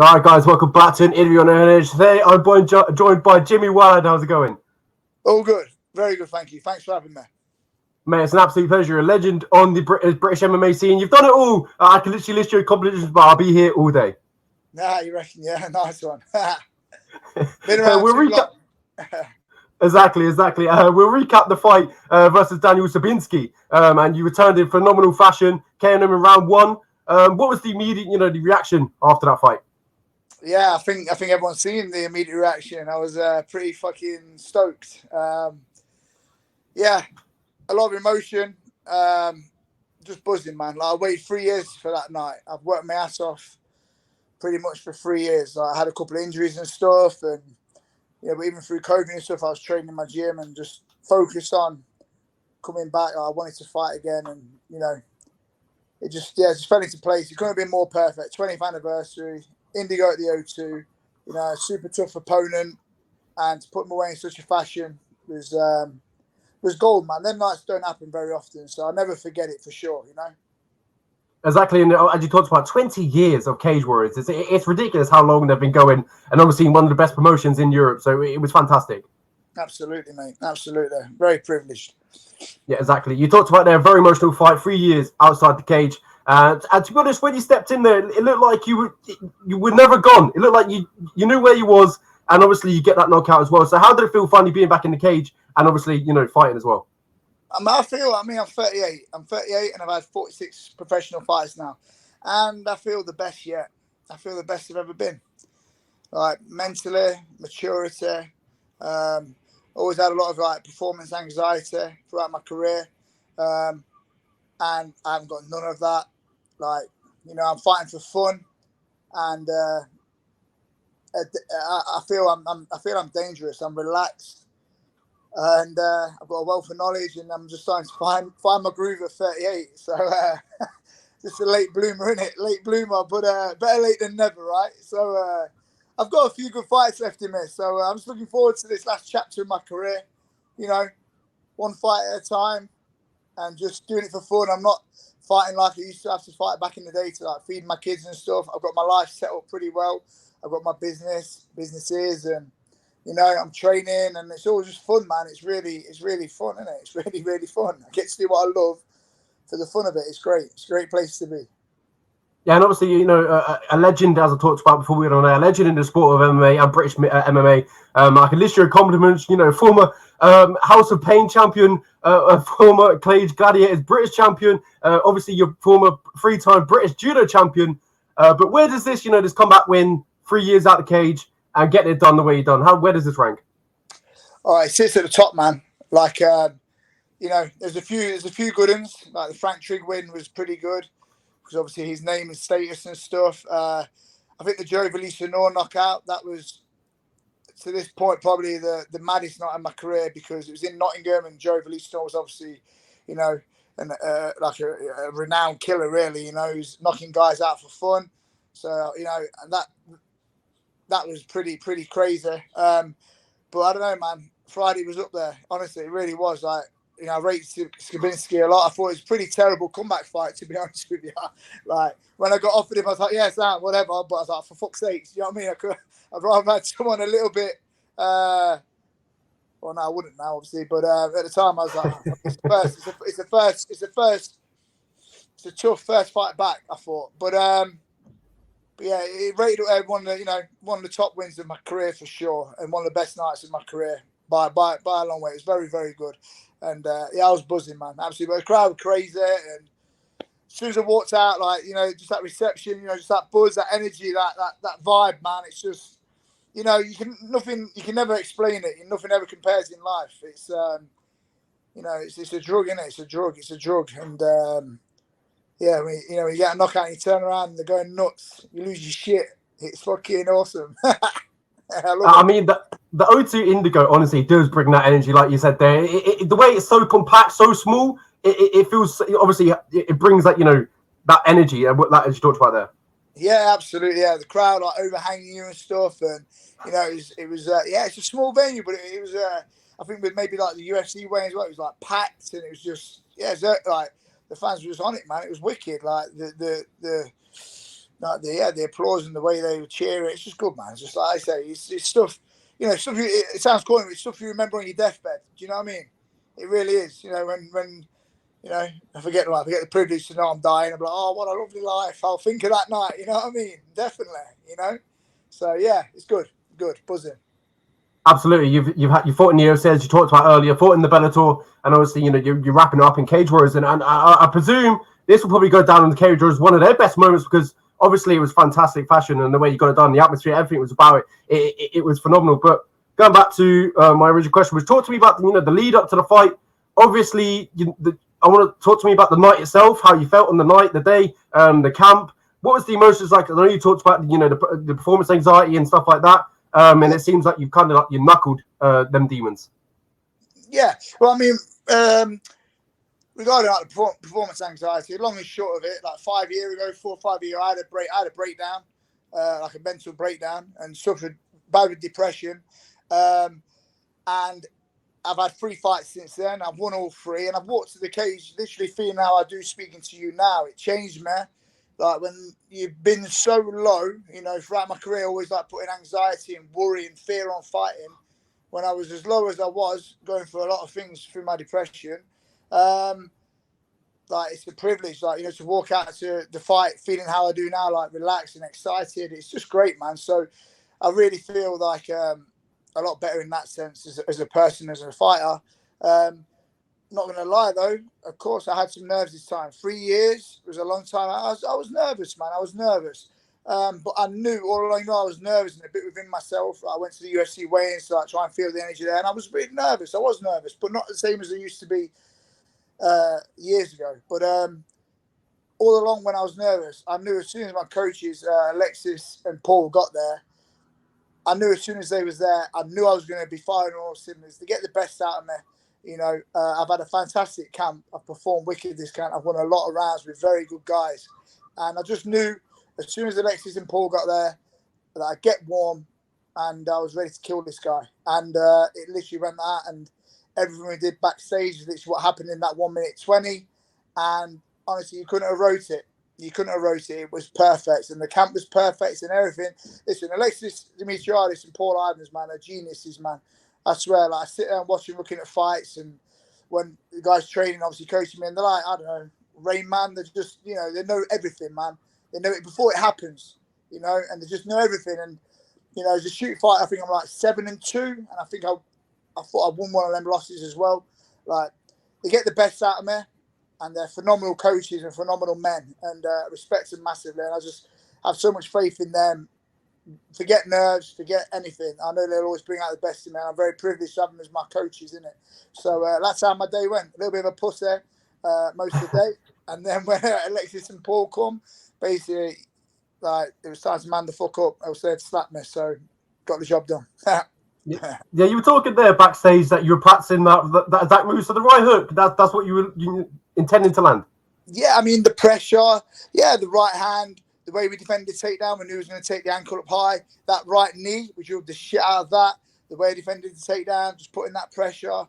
All right, guys, welcome back to an interview on Unhinged. Today, I'm joined by Jimmy Wallhead. How's it going? All good. Very good, thank you. Thanks for having me. Mate, it's an absolute pleasure. You're a legend on the British MMA scene. You've done it all. I can literally list your accomplishments, but I'll be here all day. Nah, you reckon? Yeah, nice one. Been around we'll too long. Exactly. We'll recap the fight versus Daniel Skibiński, and you returned in phenomenal fashion, KO'd him in round one. What was the immediate, the reaction after that fight? Yeah, I think everyone's seen the immediate reaction. I was pretty fucking stoked. Yeah, a lot of emotion. Just buzzing, man. Like, I waited 3 years for that night. I've worked my ass off pretty much for 3 years. I had a couple of injuries and stuff, and but even through COVID and stuff, I was training in my gym and just focused on coming back. I wanted to fight again, and it just fell into place. It couldn't have been more perfect. 20th anniversary, Indigo at the O2. Super tough opponent, and to put him away in such a fashion was gold, man. Them nights don't happen very often, so I'll never forget it for sure. Exactly, and as you talked about, 20 years of Cage Warriors. It's ridiculous how long they've been going, and obviously one of the best promotions in Europe, so it was fantastic. Absolutely, mate. Absolutely. Very privileged. Yeah, exactly. You talked about their very emotional fight, 3 years outside the cage. And to be honest, when you stepped in there, it looked like you were never gone. It looked like you knew where you was, and obviously you get that knockout as well. So how did it feel finally being back in the cage and obviously, fighting as well? I'm 38. I'm 38 and I've had 46 professional fights now. And I feel the best yet. I feel the best I've ever been. Like, mentally, maturity. Always had a lot of performance anxiety throughout my career. And I haven't got none of that. I'm fighting for fun. And I feel I'm dangerous. I'm relaxed. And I've got a wealth of knowledge, and I'm just starting to find my groove at 38. So just a late bloomer, innit? Late bloomer, but better late than never, right? So I've got a few good fights left in me. So I'm just looking forward to this last chapter of my career. One fight at a time, and just doing it for fun. I'm not fighting like I used to have to fight back in the day to feed my kids and stuff. I've got my life set up pretty well. I've got my businesses, and I'm training, and it's all just fun, man. It's really fun, isn't it? It's really, really fun. I get to do what I love for the fun of it. It's great. It's a great place to be. Yeah, and obviously, a legend, as I talked about before we went on air, a legend in the sport of MMA and British MMA. I can list your accomplishments, former House of Pain champion, former Cage Gladiators British champion, obviously your former 3-time British Judo champion. But where does this comeback win, 3 years out of the cage, and getting it done the way you've done? Where does this rank? All right, it sits at the top, man. There's a few good ones. Like the Frank Trigg win was pretty good because obviously his name and status and stuff. I think the Joe Valisa-Noor knockout, that was to this point probably the maddest night of my career because it was in Nottingham, and Joe Valisa-Noor was obviously, a renowned killer, really. Who's knocking guys out for fun. So and that was pretty crazy. But I don't know, man. Friday was up there. Honestly, it really was. I rate Skibiński a lot. I thought it was a pretty terrible comeback fight, to be honest with you. When I got offered him, I was like, yeah, Sam, whatever. But I was like, for fuck's sake, you know what I mean? I'd rather had someone a little bit. Well, no, I wouldn't now, obviously. But at the time, I was like, it's a tough first fight back, I thought. But yeah, it rated one of the top wins of my career for sure, and one of the best nights of my career by a long way. It was very, very good, and I was buzzing, man, absolutely. But the crowd was crazy, and as soon as I walked out, just that reception, just that buzz, that energy, that vibe, man. It's just, you can never explain it. Nothing ever compares in life. It's it's a drug, innit? It's a drug, and. Yeah, when you get a knockout and you turn around and they're going nuts, you lose your shit. It's fucking awesome. I mean, the O2 Indigo honestly does bring that energy, like you said there. The way it's so compact, so small, it feels, obviously, it brings that, that energy that as you talked about there. Yeah, absolutely. Yeah, the crowd overhanging you and stuff, and it was it's a small venue, but it was I think with maybe like the UFC way as well. It was packed, and it was just the fans were just on it, man. It was wicked. Like the like the applause and the way they would cheer it. It's just good, man. It's just like I say, it's stuff, you know, stuff. It sounds corny, but it's stuff you remember on your deathbed. Do you know what I mean? It really is. You know, when you know, I forget the privilege to know I'm dying. I'm like, oh, what a lovely life. I'll think of that night. You know what I mean? Definitely. You know. So yeah, it's good, buzzing. Absolutely, you fought in the UFC, as you talked about earlier, fought in the Bellator, and obviously, you know, you're wrapping it up in Cage Warriors, and I presume this will probably go down in the Cage Warriors as one of their best moments, because obviously it was fantastic fashion, and the way you got it done, the atmosphere, everything was about it. It was phenomenal. But going back to my original question, was talk to me about the lead up to the fight. Obviously, I want to talk to me about the night itself, how you felt on the night, the day, the camp. What was the emotions like? I know you talked about the performance anxiety and stuff like that. And it seems like you've kind of you knuckled them demons. Yeah, well, I mean, regarding like the performance anxiety, long and short of it, like 4 or 5 years ago, I had a breakdown, like a mental breakdown, and suffered bad with depression. And I've had 3 fights since then. I've won all 3, and I've walked to the cage literally feeling how I do speaking to you now. It changed me. Like when you've been so low, you know, throughout my career, always like putting anxiety and worry and fear on fighting. When I was as low as I was, going through a lot of things through my depression, like it's a privilege, like, you know, to walk out to the fight feeling how I do now, like relaxed and excited. It's just great, man. So I really feel like a lot better in that sense as a person, as a fighter. Not going to lie, though, of course, I had some nerves this time. 3 years was a long time. I was nervous, man. I was nervous. But I knew, all along, I was nervous and a bit within myself. I went to the UFC weigh-ins to like, try and feel the energy there. And I was really nervous. I was nervous, but not the same as I used to be years ago. But all along when I was nervous, I knew as soon as my coaches, Alexis and Paul, got there, I knew as soon as they was there, I knew I was going to be firing on all cylinders to get the best out of me. You know, I've had a fantastic camp. I've performed wicked this camp. I've won a lot of rounds with very good guys. And I just knew as soon as Alexis and Paul got there that I'd get warm and I was ready to kill this guy. And it literally went that. And everything we did backstage is literally what happened in that 1 minute 20. And honestly, you couldn't have wrote it. You couldn't have wrote it. It was perfect. And the camp was perfect and everything. Listen, Alexis Dimitriadis and Paul Ivans, man, are geniuses, man. I swear, like, I sit there and watch him looking at fights, and when the guys training, obviously coaching me, and they're like, I don't know, Rain Man, they're just, you know, they know everything, man. They know it before it happens, you know, and they just know everything. And, you know, as a shoot fight, I think I'm like 7-2, and I think I thought I won one of them losses as well. Like, they get the best out of me, and they're phenomenal coaches and phenomenal men, and respect them massively. And I just have so much faith in them. Forget nerves, forget anything. I know they'll always bring out the best in me. I'm very privileged to have them as my coaches, innit? So that's how my day went. A little bit of a puss there most of the day. And then when Alexis and Paul come, basically, like, it was time to man the fuck up. I was there to slap me, so got the job done. Yeah, you were talking there backstage that you were practicing that exact move. So the right hook, that's what you were intending to land. Yeah, I mean, the pressure, yeah, the right hand, the way we defended the takedown, we knew he was going to take the ankle up high. That right knee, we drilled the shit out of that. The way I defended the takedown, just putting that pressure,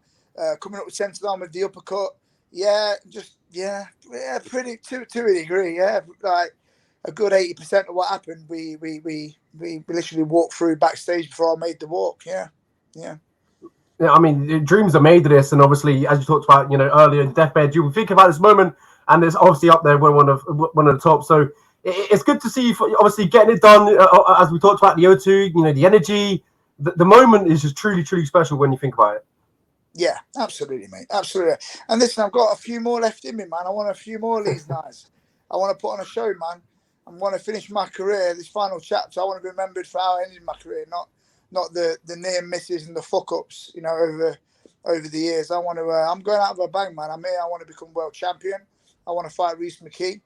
coming up with centre line with the uppercut. Yeah, pretty to a degree. Yeah, like a good 80% of what happened, we literally walked through backstage before I made the walk. Yeah. Yeah, I mean, dreams are made of this, and obviously, as you talked about, earlier in deathbed, you think about this moment, and it's obviously up there with one of the top. So it's good to see you obviously getting it done. As we talked about the O2, the energy, the moment is just truly, truly special when you think about it. Yeah, absolutely, mate, absolutely. And listen, I've got a few more left in me, man. I want a few more of these nights. I want to put on a show, man. I want to finish my career, this final chapter. I want to be remembered for how I ended my career, not the near misses and the fuck ups, over the years. I want to. I'm going out of a bang, man. I'm here. I want to become world champion. I want to fight Rhys McKee.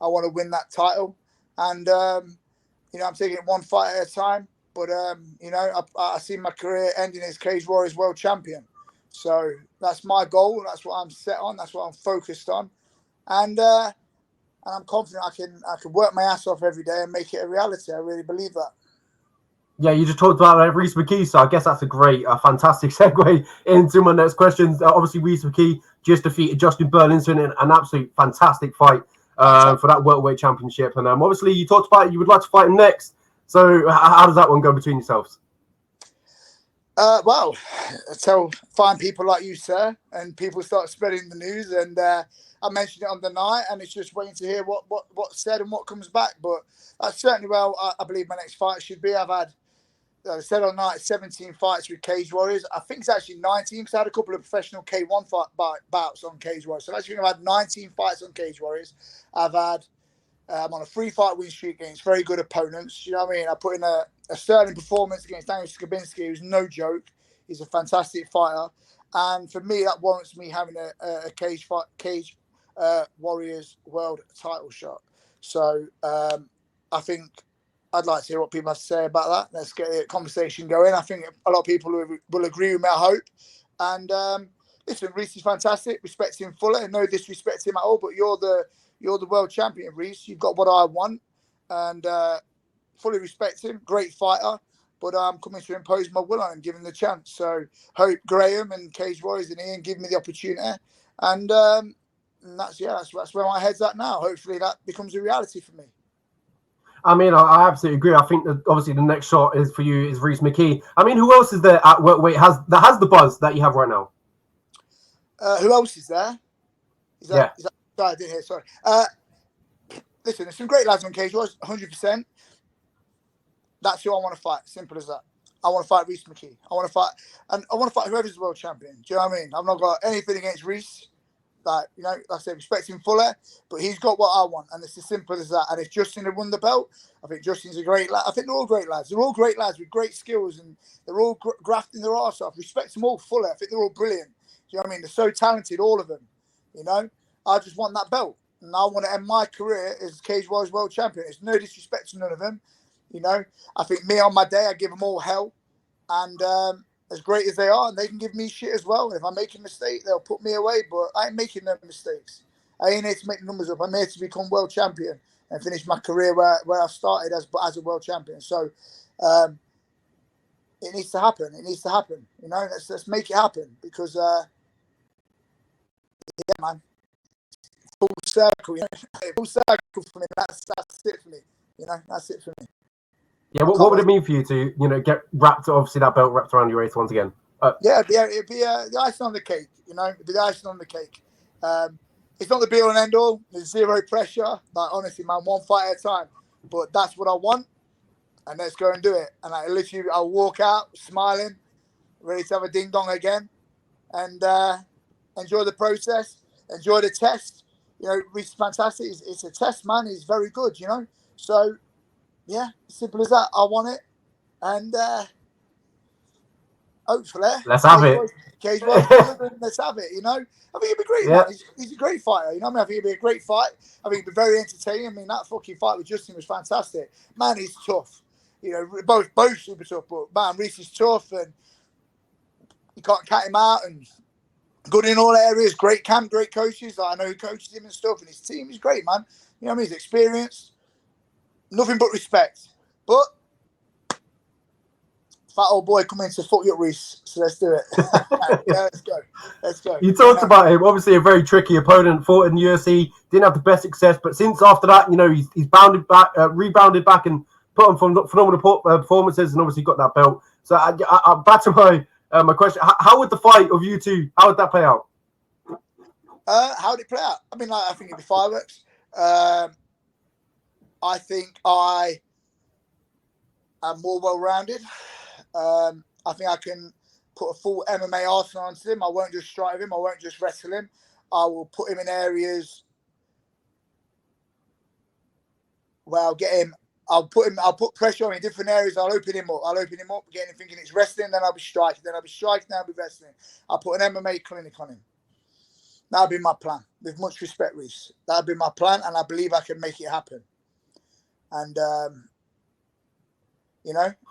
I want to win that title, and I'm taking it one fight at a time. But I see my career ending as Cage Warriors world champion. So that's my goal. That's what I'm set on. That's what I'm focused on, and I'm confident I can work my ass off every day and make it a reality. I really believe that. Yeah, you just talked about Rhys McKee, so I guess that's a fantastic segue into my next question. Obviously, Rhys McKee just defeated Justin Burlinson in an absolute fantastic fight. for that welterweight championship. And obviously, you talked about you would like to fight him next. So how does that one go between yourselves? Well, find people like you, sir, and people start spreading the news. And I mentioned it on the night, and it's just waiting to hear what's said and what comes back. But that's certainly where I believe my next fight should be. I've had, I said on night, 17 fights with Cage Warriors. I think it's actually 19 because I had a couple of professional K1 bouts on Cage Warriors. So I actually think I've had 19 fights on Cage Warriors. I've had, I'm on a 3-fight win streak against very good opponents. You know what I mean? I put in a sterling performance against Daniel Skibiński, who's no joke. He's a fantastic fighter. And for me, that warrants me having a Cage Warriors world title shot. So I think I'd like to hear what people have to say about that. Let's get the conversation going. I think a lot of people will agree with me, I hope. And listen, Rhys is fantastic. Respect him fully. No disrespect to him at all, but you're the world champion, Rhys. You've got what I want. And fully respect him. Great fighter. But I'm coming to impose my will on him, give him the chance. So hope Graham and Cage Warriors and Ian give me the opportunity. And that's where my head's at now. Hopefully that becomes a reality for me. I mean, I absolutely agree. I think that obviously the next shot is for you is Rhys McKee. I mean, who else is there at welterweight that has the buzz that you have right now? Who else is there? Sorry, I didn't hear. Sorry. Listen, there's some great lads on Cage Warriors, 100%. That's who I want to fight. Simple as that. I want to fight Rhys McKee. I want to fight whoever's the world champion. Do you know what I mean? I've not got anything against Rhys. Like I said, respect him fully, but he's got what I want, and it's as simple as that. And if Justin had won the belt, I think Justin's a great lad. I think they're all great lads. They're all great lads with great skills, and they're all grafting their arse off. Respect them all fully. I think they're all brilliant. Do you know what I mean? They're so talented, all of them. You know, I just want that belt, and I want to end my career as Cage Warriors world champion. It's no disrespect to none of them. You know, I think me on my day, I give them all hell, and as great as they are, and they can give me shit as well. If I make a mistake, they'll put me away, but I ain't making no mistakes. I ain't here to make the numbers up. I'm here to become world champion and finish my career where I started as a world champion. So it needs to happen. It needs to happen. You know, let's make it happen because, yeah, man, full circle. You know, full circle for me. That's it for me. You know, that's it for me. Yeah, what would it mean for you to, get obviously that belt wrapped around your waist once again? Yeah, it'd be the icing on the cake, it'd be the icing on the cake. It's not the be all and end all. There's zero pressure. Like, honestly, man, one fight at a time. But that's what I want, and let's go and do it. And I'll walk out smiling, ready to have a ding dong again, and enjoy the process, enjoy the test. Rhys is fantastic. It's a test, man. He's very good, So, yeah, simple as that. I want it, and hopefully, let's have it. Cage Warriors, let's have it. I think it'd be great. Yeah. Man. He's a great fighter. I think it'd be a great fight. I think it'd be very entertaining. I mean, that fucking fight with Justin was fantastic. Man, he's tough. Both super tough. But man, Rhys is tough, and you can't cut him out. And good in all areas. Great camp, great coaches. Like, I know who coaches him and stuff, and his team is great, man. You know what I mean? He's experienced. Nothing but respect. But fat old boy coming to fuck you up, Rhys. So let's do it. Yeah, let's go. You talked about him. Obviously, a very tricky opponent. Fought in the UFC. Didn't have the best success, but since after that, he's rebounded back, and put on phenomenal performances, and obviously got that belt. So back to my question: how would the fight of you two? How would that play out? How would it play out? I mean, I think it'd be fireworks. I think I am more well-rounded. I think I can put a full MMA arsenal onto him. I won't just strike him. I won't just wrestle him. I will put him in areas where I'll get him. I'll put pressure on him in different areas. I'll open him up, get him thinking it's wrestling. Then I'll be striking. Then I'll be wrestling. I'll put an MMA clinic on him. That'll be my plan. With much respect, Rhys. That'll be my plan, and I believe I can make it happen. And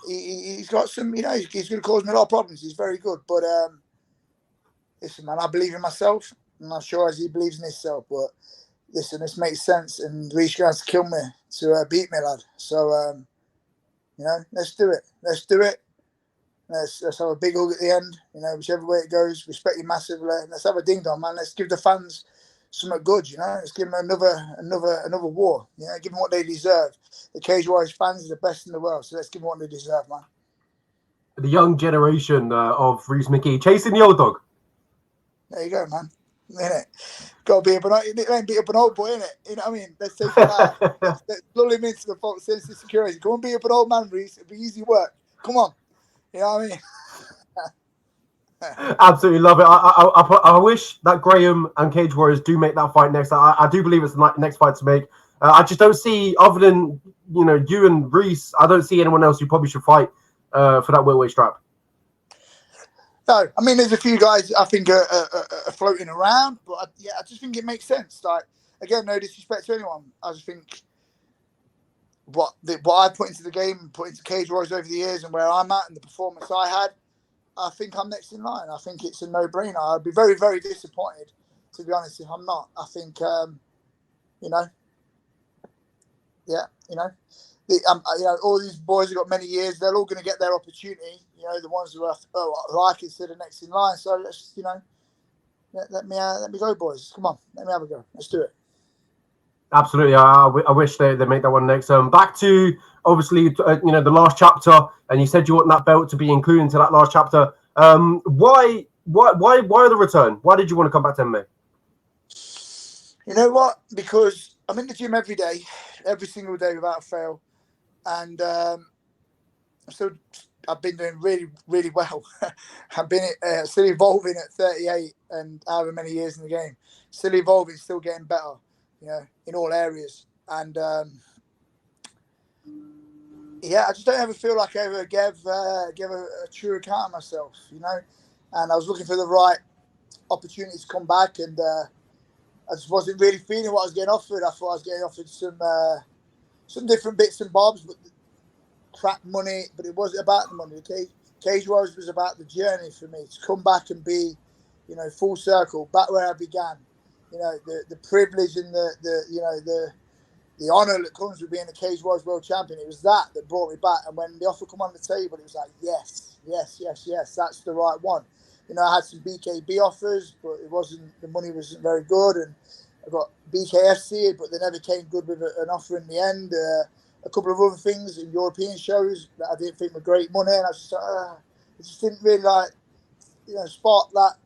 he's got some, he's going to cause me a lot of problems. He's very good. But listen, man, I believe in myself. I'm not sure as he believes in himself. But listen, this makes sense. And Rhys going to kill me to beat me, lad. So, let's do it. Let's do it. Let's have a big hug at the end. Whichever way it goes, respect you massively. Let's have a ding dong, man. Let's give the fans something good, you know. Let's give them another war, you know. Give them what they deserve. The Cage Warriors fans are the best in the world, so let's give them what they deserve, man. The young generation of Rhys McKee chasing the old dog. There you go, man. Innit? Got to be it ain't beat up an old boy, innit? You know what I mean? Let's take it out. Let's lull him into the false sense of security. Go and beat up an old man, Rhys. It'll be easy work. Come on. You know what I mean? Absolutely love it. I wish that Graham and Cage Warriors do make that fight next. I do believe it's the next fight to make. I just don't see, other than you and Rhys, I don't see anyone else who probably should fight for that welterweight strap. No, I mean, there's a few guys I think are floating around, but I just think it makes sense. Like, again, no disrespect to anyone. I just think what I put into the game and put into Cage Warriors over the years and where I'm at and the performance I had, I think I'm next in line. I think it's a no-brainer. I'd be very, very disappointed, to be honest, if I'm not. I think, all these boys have got many years. They're all going to get their opportunity. The ones who I consider next in line. So let's, let me go, boys. Come on, let me have a go. Let's do it. Absolutely. I wish they make that one next. Back to obviously, the last chapter, and you said you want that belt to be included into that last chapter. Why the return? Why did you want to come back to MMA? You know what? Because I'm in the gym every day, every single day without fail, and I've been doing really, really well. I've been still evolving at 38 and however many years in the game. Still evolving, still getting better, in all areas. And I just don't ever feel like I ever gave a true account of myself, And I was looking for the right opportunity to come back, and I just wasn't really feeling what I was getting offered. I thought I was getting offered some different bits and bobs, but crap money, but it wasn't about the money. Okay, Cage Warriors was about the journey for me to come back and be, full circle, back where I began. The privilege and the honor that comes with being a Cage Warriors world champion. It was that brought me back. And when the offer came on the table, it was like, yes, that's the right one. I had some BKB offers, but the money wasn't very good, and I got BKFC, but they never came good with an offer in the end. A couple of other things in European shows that I didn't think were great money, and I was just it just didn't really spark that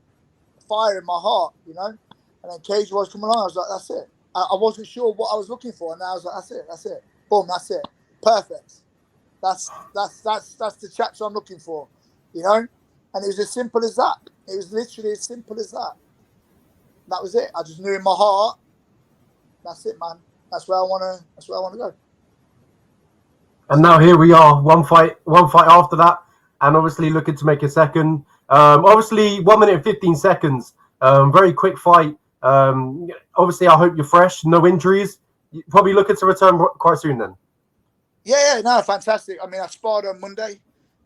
fire in my heart, And then Cage Warriors come along, I was like, that's it. I wasn't sure what I was looking for, and I was like, that's it. Boom, that's it. Perfect. That's the chapter I'm looking for, And it was as simple as that. It was literally as simple as that. That was it. I just knew in my heart, that's it, man. That's where I wanna go. And now here we are, one fight after that, and obviously looking to make a second. Obviously 1 minute and 15 seconds. Very quick fight. Obviously, I hope you're fresh, no injuries. You're probably looking to return quite soon then. Yeah, no, fantastic. I mean, I sparred on Monday,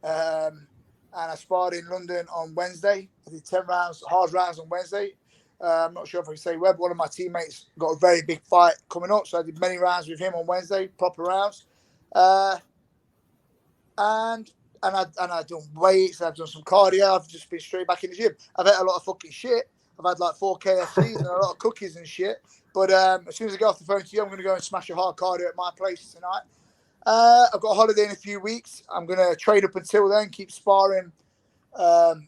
and I sparred in London on Wednesday. I did 10 rounds, hard rounds on Wednesday. I'm not sure if I can say Webb. One of my teammates got a very big fight coming up, so I did many rounds with him on Wednesday, proper rounds. And I've done weights, I've done some cardio, I've just been straight back in the gym. I've ate a lot of fucking shit. I've had like 4 KFCs and a lot of cookies and shit. But as soon as I get off the phone to you, I'm going to go and smash a hard cardio at my place tonight. I've got a holiday in a few weeks. I'm going to trade up until then, keep sparring. And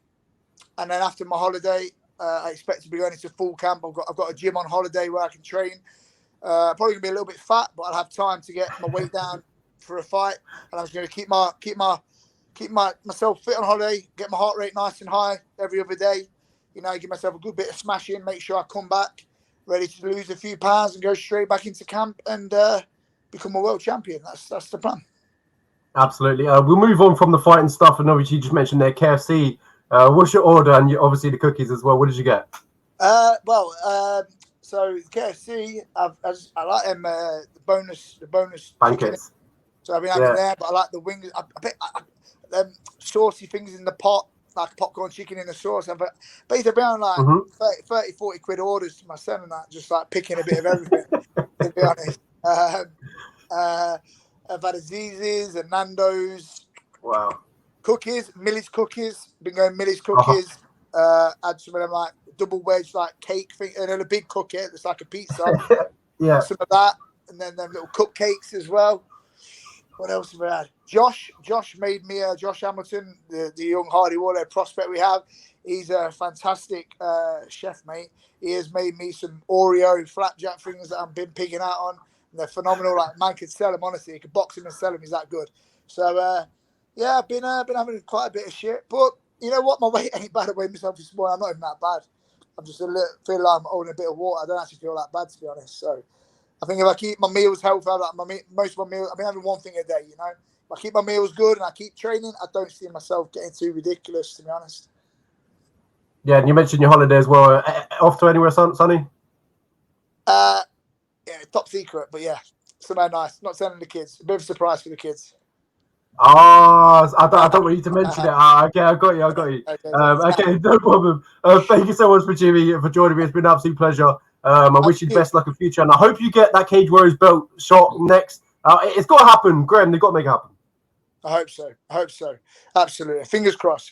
then after my holiday, I expect to be going into full camp. I've got a gym on holiday where I can train. Probably going to be a little bit fat, but I'll have time to get my weight down for a fight. And I was going to keep myself fit on holiday, get my heart rate nice and high every other day. Give myself a good bit of smashing, make sure I come back ready to lose a few pounds and go straight back into camp and become a world champion. That's the plan. Absolutely. We'll move on from the fight and stuff. And obviously, you just mentioned there KFC. What's your order? And obviously the cookies as well. What did you get? So KFC, I like them the bonus pancakes. So I've been having there, but I like the wings. I bet them saucy things in the pot, like popcorn chicken in the sauce. But basically, I've been on like 30, 40 quid orders to my son and that, just like picking a bit of everything. To be honest, I've had Aziz's and Nando's. Wow. Cookies, Millie's cookies. Been going Millie's cookies. Had some of them like double wedge like cake thing, and then a big cookie that's like a pizza. Yeah. Some of that, and then them little cupcakes as well. What else have we had? Josh made me Josh Hamilton, the young hardy Wallhead prospect we have. He's a fantastic chef, mate. He has made me some Oreo flapjack things that I've been picking out on. And they're phenomenal. Like, man could sell them, honestly. He could box him and sell them. He's that good. So, yeah, I've been having quite a bit of shit. But you know what? My weight ain't bad. I weigh myself this morning. I'm not even that bad. I'm just feel like I'm holding a bit of water. I don't actually feel that bad, to be honest. So I think if I keep my meals healthy, like most of my meals, I've been having one thing a day, you know. If I keep my meals good and I keep training, I don't see myself getting too ridiculous, to be honest. Yeah, and you mentioned your holiday as well. Off to anywhere sunny? Yeah, top secret, but yeah, somewhere nice. Not telling the kids. A bit of a surprise for the kids. Oh, I don't want you to mention it. Okay, I got you. Okay, no problem. Thank you so much for Jimmy for joining me. It's been an absolute pleasure. I wish you the best luck in the future, and I hope you get that Cage Warriors belt shot next. It's got to happen, Graham. They've got to make it happen. I hope so. Absolutely. Fingers crossed.